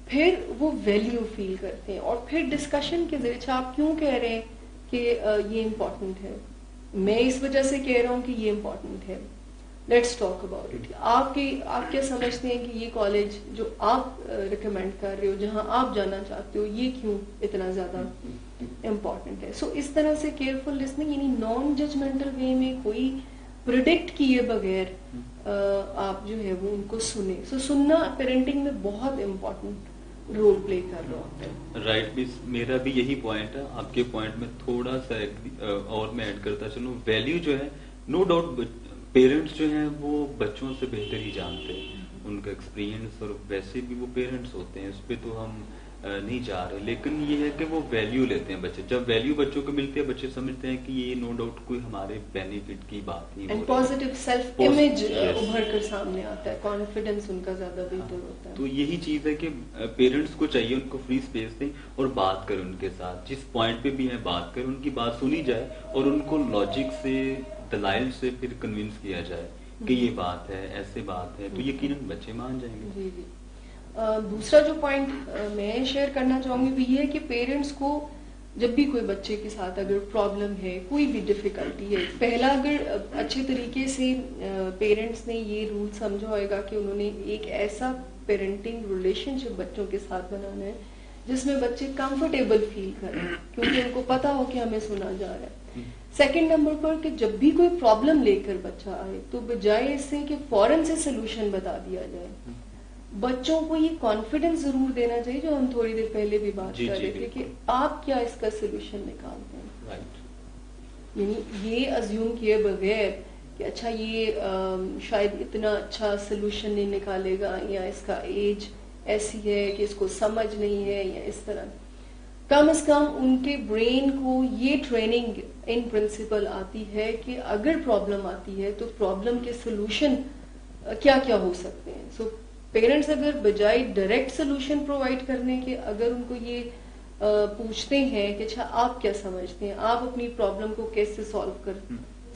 پھر وہ ویلیو فیل کرتے ہیں, اور پھر ڈسکشن کے ذریعے آپ کیوں کہہ رہے ہیں کہ یہ امپورٹنٹ ہے, میں اس وجہ سے کہہ رہا ہوں کہ یہ امپورٹنٹ ہے, لیٹس ٹاک اباؤٹ اٹ. آپ کیا سمجھتے ہیں کہ یہ کالج جو آپ ریکمینڈ کر رہے ہو, جہاں آپ جانا چاہتے ہو, یہ کیوں اتنا زیادہ امپورٹنٹ ہے. سو اس طرح سے کیئرفل لسننگ, یعنی نان ججمنٹل وے میں کوئی پریڈکٹ کیے بغیر آپ جو ہے وہ ان کو سنیں. سو سننا پیرنٹنگ میں بہت امپورٹنٹ رول پلے کر رہا ہوتا ہے. رائٹ, میرا بھی یہی پوائنٹ ہے. آپ کے پوائنٹ میں تھوڑا سا اور میں ایڈ کرتا چلوں. ویلیو جو ہے نو ڈاؤٹ پیرنٹس جو ہیں وہ بچوں سے بہتر ہی جانتے ہیں, ان کا ایکسپیرینس, اور ویسے بھی وہ پیرنٹس ہوتے ہیں, اس پہ تو ہم نہیں جا رہے. لیکن یہ ہے کہ وہ ویلیو لیتے ہیں بچے. جب ویلیو بچوں کو ملتی ہے, بچے سمجھتے ہیں کہ یہ نو ڈاؤٹ کوئی ہمارے بینیفٹ کی بات نہیں, اینڈ پازیٹیو سیلف امیج ابھر کر سامنے آتا ہے, کانفیڈنس ان کا زیادہ بہتر ہوتا ہے. تو یہی چیز ہے کہ پیرنٹس کو چاہیے ان کو فری اسپیس دیں اور بات کریں ان کے ساتھ, جس پوائنٹ پہ بھی ہیں بات کریں, ان کی بات سنی جائے اور ان کو لاجک سے, دلائل سے پھر کنونس کیا جائے کہ یہ بات ہے, ایسے بات ہے, تو یقیناً بچے مان جائیں گے. جی جی. دوسرا جو پوائنٹ میں شیئر کرنا چاہوں گی وہ یہ ہے کہ پیرنٹس کو جب بھی کوئی بچے کے ساتھ اگر پرابلم ہے, کوئی بھی ڈیفیکلٹی ہے, پہلا اگر اچھے طریقے سے پیرنٹس نے یہ رول سمجھا ہوئے گا کہ انہوں نے ایک ایسا پیرنٹنگ ریلیشن شپ بچوں کے ساتھ بنانا ہے جس میں بچے کمفرٹیبل فیل کریں, کیونکہ ان کو پتا ہو کہ ہمیں سنا جا رہا ہے. سیکنڈ نمبر پر کہ جب بھی کوئی پرابلم لے کر بچہ آئے تو بجائے اس سے کہ فوراً سے سلوشن بتا دیا جائے, بچوں کو یہ کانفیڈنس ضرور دینا چاہیے, جو ہم تھوڑی دیر پہلے بھی بات کر رہے تھے کہ آپ کیا اس کا سلوشن نکالتے ہیں. یعنی یہ ازیوم کیے بغیر کہ اچھا یہ شاید اتنا اچھا سلوشن نہیں نکالے گا, یا اس کا ایج ایسی ہے کہ اس کو سمجھ نہیں ہے, یا اس طرح. کم از کم ان کے برین کو یہ ٹریننگ ان پرنسپل آتی ہے کہ اگر پرابلم آتی ہے تو پرابلم کے سلوشن کیا کیا ہو سکتے ہیں. سو پیرنٹس اگر بجائے ڈائریکٹ سلوشن پرووائڈ کرنے کے اگر ان کو یہ پوچھتے ہیں کہ اچھا آپ کیا سمجھتے ہیں, آپ اپنی پرابلم کو کیسے سالو کر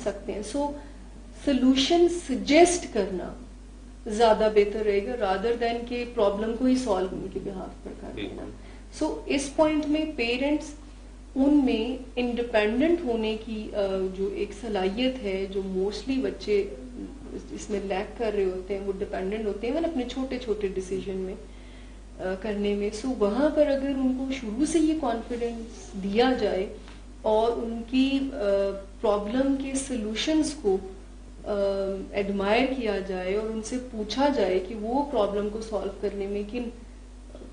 سکتے ہیں, سو سلوشن سجیسٹ کرنا زیادہ بہتر رہے گا رادر دین کہ پرابلم کو ہی سالو ان کے بہاف پر کر دینا. سو اس پوائنٹ میں پیرنٹس ان میں انڈیپینڈنٹ ہونے کی جو ایک صلاحیت ہے, جو موسٹلی بچے اس میں لیک کر رہے ہوتے ہیں, وہ ڈیپینڈنٹ ہوتے ہیں اپنے چھوٹے چھوٹے ڈیسیجن میں کرنے میں. سو وہاں پر اگر ان کو شروع سے یہ کانفیڈنس دیا جائے اور ان کی پرابلم کے سلوشنز کو ایڈمائر کیا جائے اور ان سے پوچھا جائے کہ وہ پرابلم کو سالو کرنے میں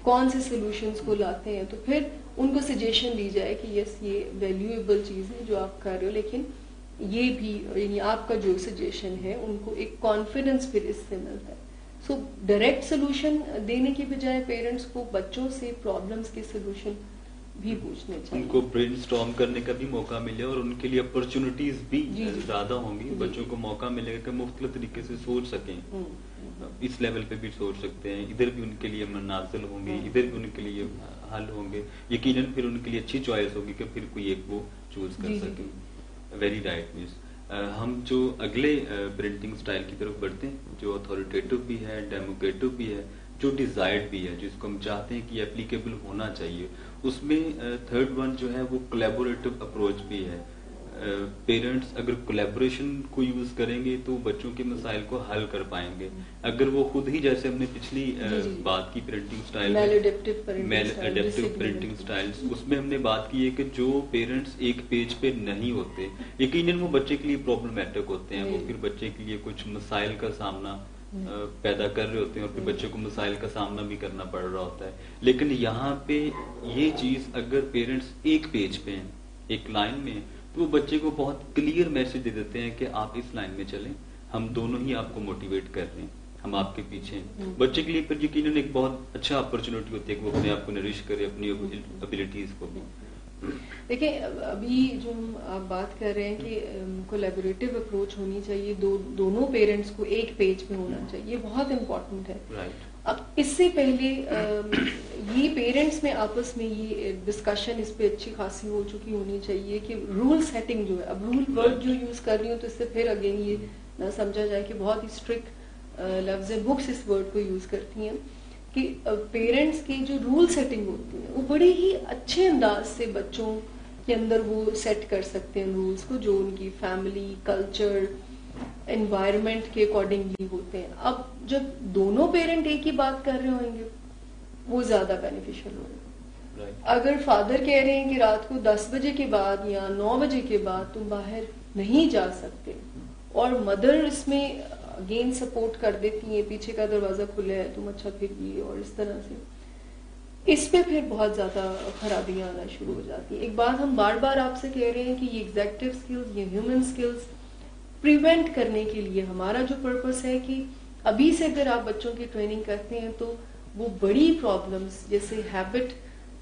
کون سے سلوشنز کو لاتے ہیں, تو پھر ان کو سجیشن دی جائے کہ یس یہ ویلیویبل چیز ہے جو آپ کر رہے ہو, لیکن یہ بھی یعنی آپ کا جو سجیشن ہے ان کو ایک کانفیڈنس پھر اس سے ملتا ہے. سو ڈائریکٹ سولوشن دینے کی بجائے پیرنٹس کو بچوں سے پرابلمس کے سولوشن بھی پوچھنے چاہیے, ان کو برین اسٹارم کرنے کا بھی موقع ملے اور ان کے لیے اپرچونٹیز بھی زیادہ ہوں گی. بچوں کو موقع ملے گا کہ مختلف طریقے سے سوچ سکیں, اس لیول پہ بھی سوچ سکتے ہیں, ادھر بھی ان کے لیے منازل ہوں گے, ادھر بھی ان کے لیے حل ہوں گے, یقیناً پھر ان کے لیے اچھی چوائس ہوگی کہ پھر کوئی ایک وہ چوز کر سکے. ویری رائٹ مس. ہم جو اگلے پرنٹنگ سٹائل کی طرف بڑھتے ہیں, جو اتھارٹیٹو بھی ہے, ڈیموکریٹو بھی ہے, جو ڈیزائرڈ بھی ہے, جس کو ہم چاہتے ہیں کہ اپلیکیبل ہونا چاہیے, اس میں تھرڈ ون جو ہے وہ کولیبوریٹو اپروچ بھی ہے. پیرنٹس اگر کولیبوریشن کو یوز کریں گے تو بچوں کے مسائل کو حل کر پائیں گے. اگر وہ خود ہی, جیسے ہم نے پچھلی بات کی پرنٹنگ سٹائل, میل اڈیپٹیو پرنٹنگ سٹائلز, اس میں ہم نے بات کی ہے کہ جو پیرنٹس ایک پیج پہ نہیں ہوتے یقیناً وہ بچے کے لیے پرابلمٹک ہوتے ہیں, وہ پھر بچے کے لیے کچھ مسائل کا سامنا پیدا کر رہے ہوتے ہیں اور پھر بچے کو مسائل کا سامنا بھی کرنا پڑ رہا ہوتا ہے. لیکن یہاں پہ یہ چیز اگر پیرنٹس ایک پیج پہ ہیں, ایک لائن میں, تو وہ بچے کو بہت کلیئر میسج دے دیتے ہیں کہ آپ اس لائن میں چلیں, ہم دونوں ہی آپ کو موٹیویٹ کر رہے ہیں, ہم آپ کے پیچھے ہیں. بچے کے لیے پھر یقیناً ایک بہت اچھا اپرچونٹی ہوتی ہے کہ وہ اپنے آپ کو نرش کرے, اپنی ابیلٹیز کو بھی. دیکھیں ابھی جو آپ بات کر رہے ہیں کہ کولیبوریٹو اپروچ ہونی چاہیے, دونوں پیرنٹس کو ایک پیج پہ ہونا چاہیے, یہ بہت امپورٹنٹ ہے. اب اس سے پہلے یہ پیرنٹس میں آپس میں یہ ڈسکشن اس پہ اچھی خاصی ہو چکی ہونی چاہیے کہ رول سیٹنگ جو ہے, اب رول ورڈ جو یوز کر رہی ہوں تو اس سے پھر اگین یہ نہ سمجھا جائے کہ بہت ہی اسٹرکٹ لفظ ہے, بکس اس ورڈ کو یوز کرتی ہیں کہ پیرنٹس کی جو رول سیٹنگ ہوتی ہے وہ بڑے ہی اچھے انداز سے بچوں کے اندر وہ سیٹ کر سکتے ہیں رولز کو, جو ان کی فیملی, کلچر, انوائرمنٹ کے اکارڈنگلی ہوتے ہیں. اب جب دونوں پیرنٹ ایک ہی بات کر رہے ہوں گے وہ زیادہ بینیفیشل ہوگا. اگر فادر کہہ رہے ہیں کہ رات کو 10 بجے کے بعد یا 9 بجے کے بعد تم باہر نہیں جا سکتے, اور مدر اس میں اگین سپورٹ کر دیتی ہیں, پیچھے کا دروازہ کھلا ہے تم اچھا پھریے, اور اس طرح سے اس پہ پھر بہت زیادہ خرابیاں آنا شروع ہو جاتی ہیں. ایک بات ہم بار بار آپ سے کہہ رہے ہیں کہ یہ ایگزیکٹو اسکلز, یہ ہیومن اسکلز پریونٹ کرنے کے لیے ہمارا جو پرپس ہے کہ ابھی سے اگر آپ بچوں کی ٹریننگ کرتے ہیں تو وہ بڑی پرابلمس جیسے ہیبٹ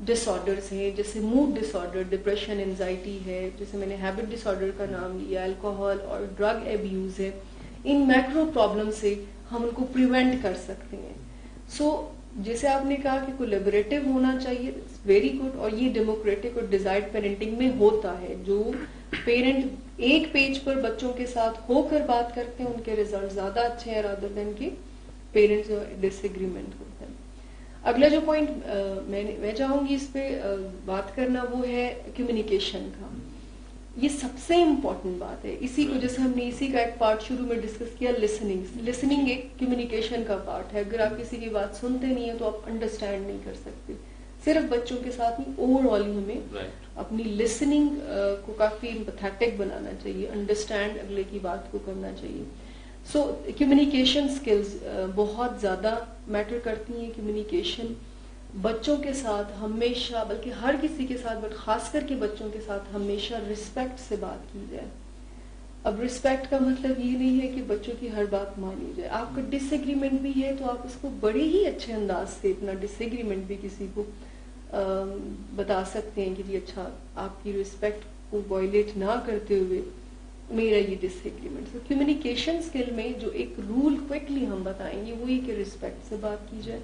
ڈس آرڈرس ہیں, جیسے موڈ ڈس آرڈر, ڈپریشن, انزائٹی ہے, جیسے میں نے ہیبٹ ڈس آرڈر کا نام لیا, الکوہول اور ڈرگ ایبیوز ہے, ان میکرو پرابلم سے ہم ان کو پریونٹ کر سکتے ہیں. سو جیسے آپ نے کہا کہ کولیبریٹو ہونا چاہیے, ویری گڈ, اور یہ ڈیموکریٹک اور ڈیزائرڈ پیرنٹنگ میں ہوتا ہے. جو پیرنٹ ایک پیج پر بچوں کے ساتھ ہو کر بات کرتے ہیں ان کے ریزلٹ زیادہ اچھے ہیں رادر دین کہ پیرنٹس ڈس ایگریمنٹ ہوتا ہے. اگلا جو پوائنٹ میں چاہوں گی اس پہ بات کرنا وہ ہے کمیونیکیشن کا. یہ سب سے امپورٹنٹ بات ہے. اسی کو جیسے ہم نے اسی کا ایک پارٹ شروع میں ڈسکس کیا, لسننگ ایک کمیونیکیشن کا پارٹ ہے. اگر آپ کسی کی بات سنتے نہیں ہیں تو آپ انڈرسٹینڈ نہیں کر سکتے. صرف بچوں کے ساتھ نہیں, اوور آل ہمیں اپنی لسننگ کو کافی امپیتھیٹک بنانا چاہیے, انڈرسٹینڈ اگلے کی بات کو کرنا چاہیے. سو کمیونیکیشن اسکلز بہت زیادہ میٹر کرتی ہیں. کمیونیکیشن بچوں کے ساتھ ہمیشہ, بلکہ ہر کسی کے ساتھ, بٹ خاص کر کے بچوں کے ساتھ ہمیشہ رسپیکٹ سے بات کی جائے. اب رسپیکٹ کا مطلب یہ نہیں ہے کہ بچوں کی ہر بات مانی جائے. آپ کا ڈس ایگریمنٹ بھی ہے تو آپ اس کو بڑے ہی اچھے انداز سے اپنا ڈس ایگریمنٹ بھی کسی کو بتا سکتے ہیں کہ جی اچھا آپ کی رسپیکٹ کو وائلیٹ نہ کرتے ہوئے میرا یہ ڈس ایگریمنٹ. کمیونیکیشن اسکل میں جو ایک رول کوئکلی ہم بتائیں گے وہ یہ کہ رسپیکٹ سے بات کی جائے,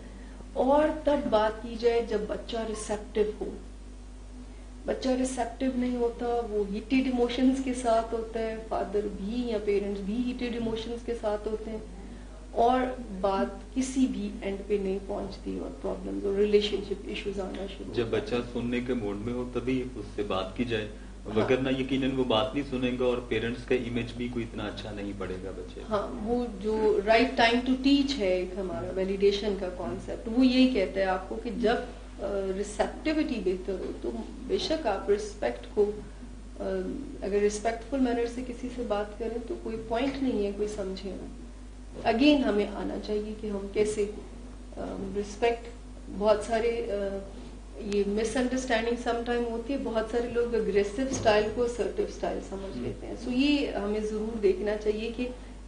اور تب بات کی جائے جب بچہ ریسیپٹیو ہو. بچہ ریسیپٹیو نہیں ہوتا, وہ ہیٹیڈ ایموشنز کے ساتھ ہوتا ہے, فادر بھی یا پیرنٹس بھی ہیٹیڈ ایموشنز کے ساتھ ہوتے ہیں, اور بات کسی بھی اینڈ پہ نہیں پہنچتی اور پرابلمز اور ریلیشن شپ ایشوز آنا شروع. جب بچہ سننے کے موڈ میں ہو تبھی اس سے بات کی جائے, وگرنہ یقیناً وہ بات نہیں سنیں گا اور پیرنٹس کا امیج بھی کوئی اتنا اچھا نہیں پڑے گا بچے. ہاں, وہ جو رائٹ ٹائم ٹو ٹیچ ہے ایک ہمارا ویلیڈیشن کا کانسیپٹ, وہ یہی کہتا ہے آپ کو کہ جب ریسیپٹیوٹی بہتر ہو تو بے شک آپ رسپیکٹ کو, اگر رسپیکٹفل مینر سے کسی سے بات کریں تو کوئی پوائنٹ نہیں ہے کوئی سمجھے نا. اگین ہمیں آنا چاہیے کہ ہم کیسے رسپیکٹ, بہت سارے یہ مس انڈرسٹینڈنگ سم ٹائم ہوتی ہے, بہت سارے لوگ اگریسو اسٹائل کو اسرٹیو اسٹائل سمجھ لیتے ہیں. سو یہ ہمیں ضرور دیکھنا چاہیے کہ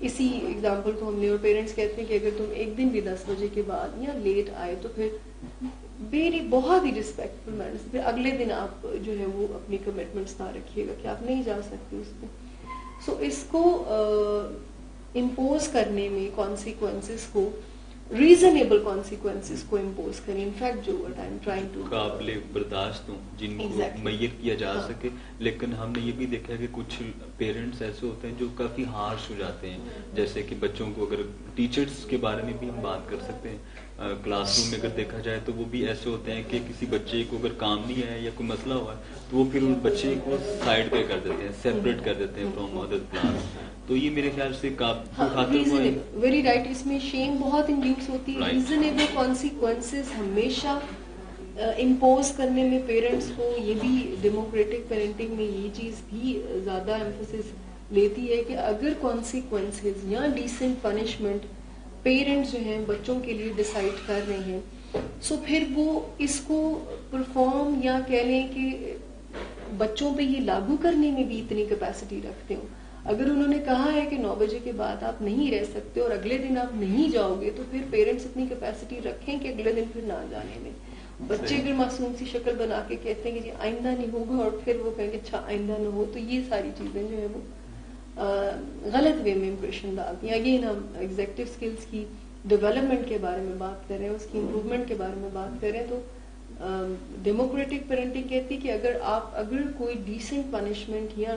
اسی ایگزامپل کو ہم نے, اور پیرنٹس کہتے ہیں کہ اگر تم ایک دن بھی 10 بجے کے بعد یا لیٹ آئے تو پھر ویری بہت ہی ریسپیکٹفل مینر سے پھر اگلے دن آپ جو ہے وہ اپنی کمٹمنٹس نہ رکھیے گا کہ آپ نہیں جا سکتے اس پہ. سو اس کو امپوز کرنے میں کانسیکوینسز کو, ریزنیبل کانسیکوینسز کو امپوز کریں, انفیکٹ جو قابل برداشت ہوں جن کو میت کیا جا سکے. لیکن ہم نے یہ بھی دیکھا ہے کہ کچھ پیرنٹس ایسے ہوتے ہیں جو کافی ہارش ہو جاتے ہیں, جیسے کہ بچوں کو, اگر ٹیچرز کے بارے میں بھی ہم بات کر سکتے ہیں, کلاس روم میں اگر دیکھا جائے تو وہ بھی ایسے ہوتے ہیں کہ کسی بچے کو اگر کام نہیں آیا یا کوئی مسئلہ ہوا ہے تو وہ پھر ان بچے کو سائڈ پہ کر دیتے ہیں, سیپریٹ کر دیتے ہیں فرام ادر کلاس. تو یہ میرے خیال سے ویری رائٹ, اس میں شیم بہت انڈیوس ہوتی ہے. ریزنیبل کانسیکوینسز ہمیشہ امپوز کرنے میں پیرنٹس کو, یہ بھی ڈیموکریٹک پیرنٹنگ میں یہ چیز بھی زیادہ ایمفسس لیتی ہے کہ اگر کانسیکوینسز یا ڈیسنٹ پنشمنٹ پیرنٹس جو ہیں بچوں کے لیے ڈیسائیڈ کر رہے ہیں, سو پھر وہ اس کو پرفارم یا کہہ لیں کہ بچوں پہ یہ لاگو کرنے میں بھی اتنی کیپیسٹی رکھتے ہوں. اگر انہوں نے کہا ہے کہ 9 بجے کے بعد آپ نہیں رہ سکتے اور اگلے دن آپ نہیں جاؤ گے تو پھر پیرنٹس اتنی کیپیسٹی رکھیں کہ اگلے دن پھر نہ جانے میں. بچے اگر معصوم سی شکل بنا کے کہتے ہیں کہ جی آئندہ نہیں ہوگا اور پھر وہ کہیں گے اچھا آئندہ نہ ہو, تو یہ ساری چیزیں جو ہے وہ غلط وے میں امپریشن ڈالتی ہیں. اگین ہم ایگزیکٹو اسکلس کی ڈیولپمنٹ کے بارے میں بات کر رہے ہیں, اس کی امپروومنٹ کے بارے میں بات کر رہے ہیں, تو ڈیموکریٹک پیرنٹنگ کہتی ہے کہ اگر کوئی ڈیسنٹ پنشمنٹ یا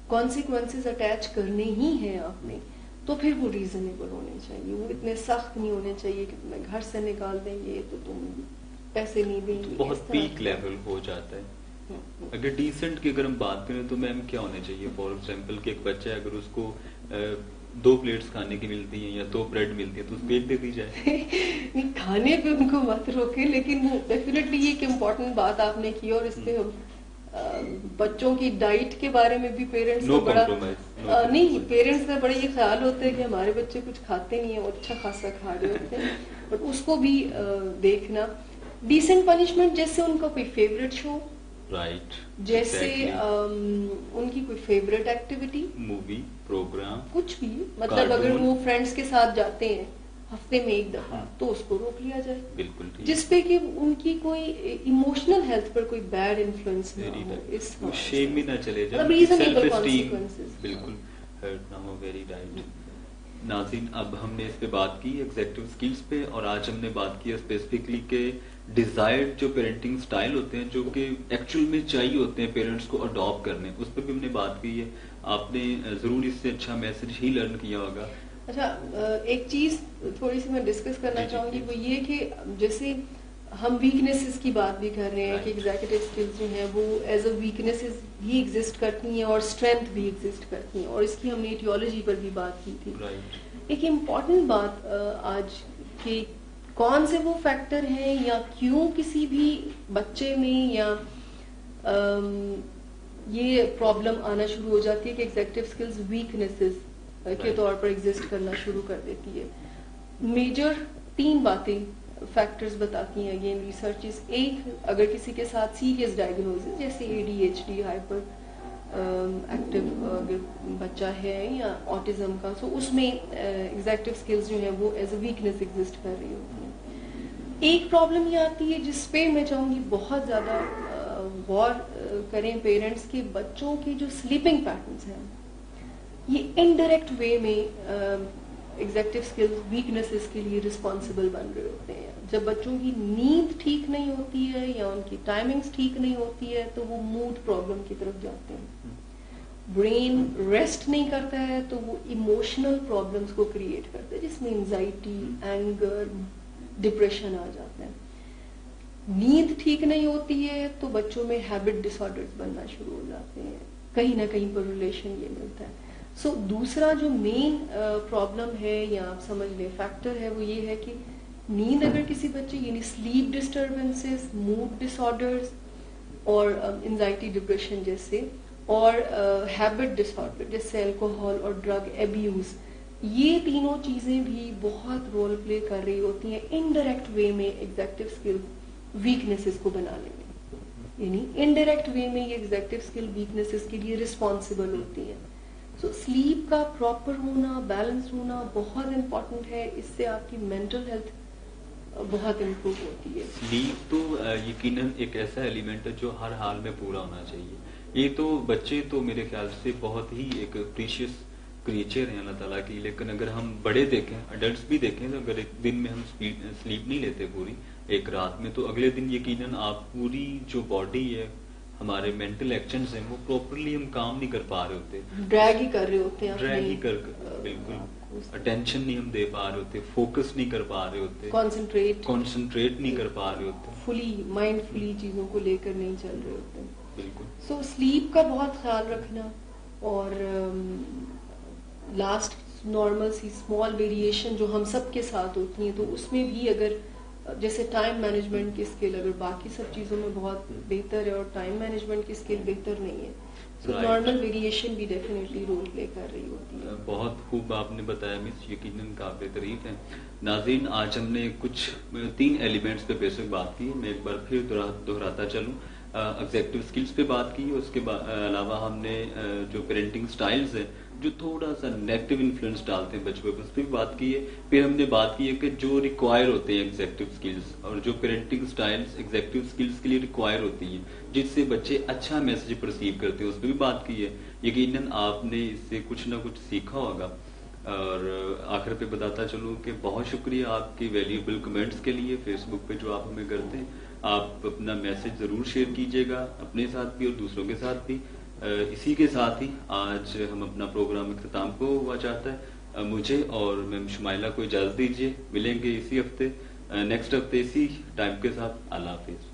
کانسیکوینسز اٹیچ کرنے ہی ہیں آپ نے, تو پھر وہ ریزنیبل ہونے چاہیے. وہ اتنے سخت نہیں ہونے چاہیے کہ تمہیں گھر سے نکال دیں گے تو تم پیسے نہیں دیں گے. بہت پیک لیول ہو جاتا ہے. اگر ڈیسنٹ کی اگر ہم بات کریں تو میم کیا ہونا چاہیے؟ فار ایگزامپل کہ ایک بچہ ہے, اگر اس کو 2 پلیٹس کھانے کی ملتی ہیں یا 2 بریڈ ملتی ہے تو اس کو 1 دے دی جائے. کھانے پہ ان کو مت روکے, لیکن وہ ڈیفینیٹلی یہ ایک امپورٹنٹ بات آپ نے کی, اور اس پہ ہم بچوں کی ڈائٹ کے بارے میں بھی پیرنٹس کو بڑا نہیں, پیرنٹس کا بڑا یہ خیال ہوتا ہے کہ ہمارے بچے کچھ کھاتے نہیں ہیں, وہ اچھا خاصا کھا رہے ہوتے ہیں, بٹ اس کو بھی دیکھنا. ڈیسنٹ پنشمنٹ جیسے ان کا کوئی فیوریٹ شو, رائٹ, جیسے ان کی کوئی فیوریٹ ایکٹیویٹی, مووی, پروگرام, کچھ بھی, مطلب اگر وہ فرینڈس کے ساتھ جاتے ہیں ہفتے میں 1 دفعہ تو اس کو روک لیا جائے, بالکل, جس پہ کہ ان کی کوئی ایموشنل ہیلتھ پر کوئی بیڈ انفلوئنس نہ ہو, اس شیم بھی نہ چلے جائے, ریزنیبل کانسیکوینسز, بالکل ہرٹ نہ ہو. Very right. ناظرین, اب ہم نے اس پہ بات کی ایگزیکٹو اسکلس پہ, اور آج ہم نے بات کی اسپیسیفکلی کہ ڈیزائرڈ جو پیرنٹنگ سٹائل ہوتے ہیں جو کہ ایکچوئل میں چاہیے ہوتے ہیں پیرنٹس کو اڈاپٹ کرنے, اس پہ بھی ہم نے بات کی ہے. آپ نے ضرور اس سے اچھا میسج ہی لرن کیا ہوگا. اچھا, ایک چیز تھوڑی سی میں ڈسکس کرنا چاہوں گی, وہ یہ کہ جیسے ہم ویکنیسز کی بات بھی کر رہے ہیں کہ ایگزیکٹو اسکلز جو ہیں وہ ایز اے ویکنیسز بھی ایگزسٹ کرتی ہیں اور اسٹرینتھ بھی ایگزسٹ کرتی ہیں, اور اس کی ہم نے ایٹیولوجی پر بھی بات کی تھی. ایک امپورٹنٹ بات آج کہ کون سے وہ فیکٹر ہیں یا کیوں کسی بھی بچے میں یا یہ پرابلم آنا شروع ہو جاتی ہے کہ ایگزیکٹو اسکلز ویکنیسز کے طور پر ایگزسٹ کرنا شروع کر دیتی ہے. میجر 3 باتیں فیکٹرز بتاتی ہیں اگین ریسرچز. ایک, اگر کسی کے ساتھ سیریس ڈائگنوزز جیسے ADHD, ہائپر ایکٹیو بچہ ہے یا آٹزم کا, سو اس میں ایگزیکٹو اسکلز جو ہیں وہ ایز اے ویکنیس ایگزسٹ کر رہی ہوتی ہیں. ایک پرابلم یہ آتی ہے جس پہ میں چاہوں گی بہت زیادہ غور کریں پیرنٹس کے, بچوں کی جو سلیپنگ پیٹرنس ہیں یہ انڈائریکٹ وے میں ایگزیکٹو اسکلز ویکنیسز کے لیے رسپانسبل بن رہے ہوتے ہیں. جب بچوں کی نیند ٹھیک نہیں ہوتی ہے یا ان کی ٹائمنگز ٹھیک نہیں ہوتی ہے تو وہ موڈ پرابلم کی طرف جاتے ہیں. برین ریسٹ نہیں کرتا ہے تو وہ ایموشنل پرابلمس کو کریٹ کرتا ہے جس میں انزائٹی, اینگر, ڈپریشن آ جاتا ہے. نیند ٹھیک نہیں ہوتی ہے تو بچوں میں ہیبٹ ڈس آرڈرز بننا شروع ہو جاتے ہیں, کہیں نہ کہیں پر ریلیشن یہ ملتا ہے. سو دوسرا جو مین پرابلم ہے یا آپ سمجھ لیں فیکٹر ہے وہ یہ ہے کہ نیند اگر کسی بچے یعنی سلیپ ڈسٹربنسز, موڈ ڈس آرڈرز اور انزائٹی ڈپریشن جیسے, اور ہیبٹ ڈس آرڈر جیسے الکوہول اور ڈرگ ایبیوز, یہ تینوں چیزیں بھی بہت رول پلے کر رہی ہوتی ہیں انڈائریکٹ وے میں ایگزیکٹو اسکل ویکنیسز کو بنانے میں. یعنی انڈائریکٹ وے میں یہ ایگزیکٹو اسکل ویکنیسز کے لیے رسپانسبل ہوتی ہیں. سو سلیپ کا پراپر ہونا، بیلنس ہونا بہت امپورٹنٹ ہے. اس سے آپ کی مینٹل ہیلتھ بہت امپروو ہوتی ہے. سلیپ تو یقیناً ایک ایسا ایلیمنٹ ہے جو ہر حال میں پورا ہونا چاہیے. یہ تو بچے تو میرے خیال سے بہت ہی ایک پریشیس کریچر ہیں اللہ تعالیٰ کی، لیکن اگر ہم بڑے دیکھیں، اڈلٹس بھی دیکھیں، تو اگر ایک دن میں ہم سلیپ نہیں لیتے پوری ایک رات میں، تو اگلے دن یقیناً آپ پوری جو باڈی ہے، ہمارے مینٹل ایکشنز ہیں، وہ پراپرلی ہم کام نہیں کر پا رہے ہوتے، ڈریگ ہی کر رہے ہوتے ہیں، ڈریگ ہی کر بالکل اٹینشن نہیں ہم دے پا رہے ہوتے، فوکس نہیں کر پا رہے ہوتے، کانسنٹریٹ نہیں کر پا رہے ہوتے، فلی مائنڈ فلی چیزوں کو لے کر نہیں چل رہے ہوتے. بالکل. سو سلیپ کا بہت خیال رکھنا، اور لاسٹ نارمل سی اسمال ویریشن جو ہم سب کے ساتھ ہوتی ہیں، تو اس میں بھی اگر جیسے ٹائم مینجمنٹ کی اسکل اگر باقی سب چیزوں میں بہت بہتر ہے اور ٹائم مینجمنٹ کی اسکل بہتر نہیں ہے، تو نارمل ویریشن بھی ڈیفینیٹلی رول پلے کر رہی ہوتی ہے. بہت خوب آپ نے بتایا مس، یقیناً قابل تعریف ہے. ناظرین، آج ہم نے کچھ 3 ایلیمنٹس پہ بیسک بات کی. میں ایک بار پھر دہراتا چلوں. ایگزیکٹو اسکلس پہ بات کی، اس کے علاوہ ہم نے جو پیرنٹنگ سٹائلز ہیں جو تھوڑا سا نیگیٹو انفلوئنس ڈالتے ہیں بچوں پہ، اس پہ بھی بات کی ہے. پھر ہم نے بات کی ہے کہ جو ریکوائر ہوتے ہیں ایگزیکٹو اسکلس، اور جو پیرنٹنگ سٹائلز ایگزیکٹو اسکلس کے لیے ریکوائر ہوتی ہیں جس سے بچے اچھا میسج پرسیو کرتے ہیں، اس پہ بھی بات کی ہے. یقیناً آپ نے اس سے کچھ نہ کچھ سیکھا ہوگا. اور آخر پہ بتاتا چلوں کہ بہت شکریہ آپ کی ویلیوبل کمنٹس کے لیے فیس بک پہ جو آپ ہمیں کرتے ہیں. آپ اپنا میسج ضرور شیئر کیجیے گا اپنے ساتھ بھی اور دوسروں کے ساتھ بھی. اسی کے ساتھ ہی آج ہم اپنا پروگرام اختتام کو ہوا چاہتا ہے. مجھے اور میم شمائلہ کو اجازت دیجیے، ملیں گے اسی ہفتے نیکسٹ ہفتے اسی ٹائم کے ساتھ. اللہ حافظ.